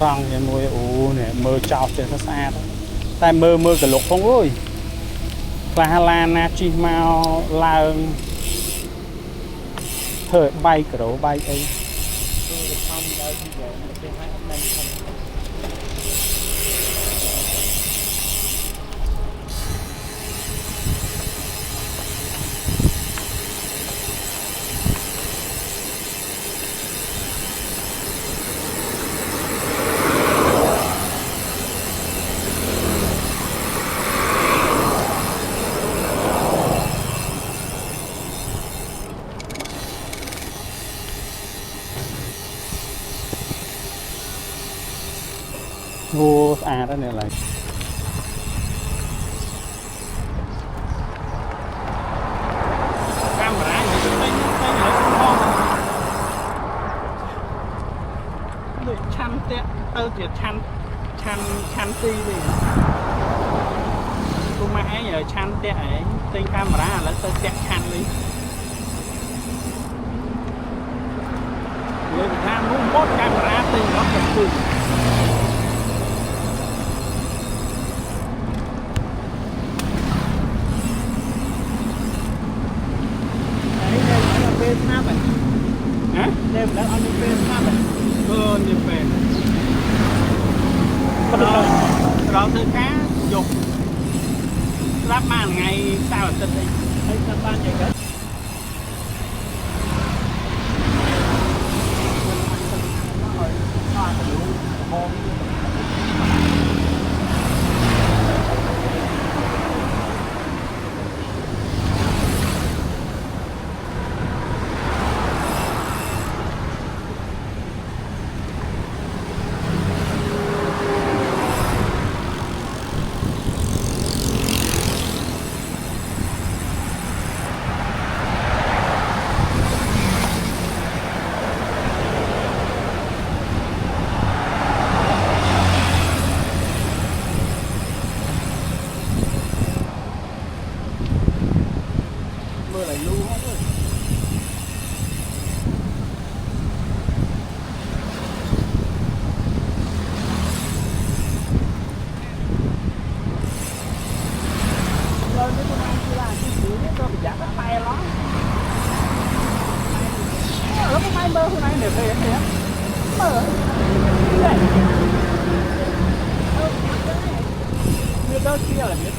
rong thì mùi ủ nè mơ chọc trên xa đó tại mơ cả lục không ơi và là na chi mau là thời bay cả đấu bay ấy vô đó này là camera như chăn tét tơ thì chăn ti đi cũng mãi giờ chăn tét ấy tên camera là tơ tét chăn đi người Việt Nam muốn một camera tên nó thật sự snap này hả đem đã ăn đi snap này đi về đó thứ cá dục lắp màn ngày sao là tin đi thấy sao ban vậy hết mưa lại lưu hết rồi rồi nếu tôi ăn chưa làm cái gì nó cho bị giảm cái tay nó lúc mai mơ hôm nay để về thế mơ như đâu kia là biết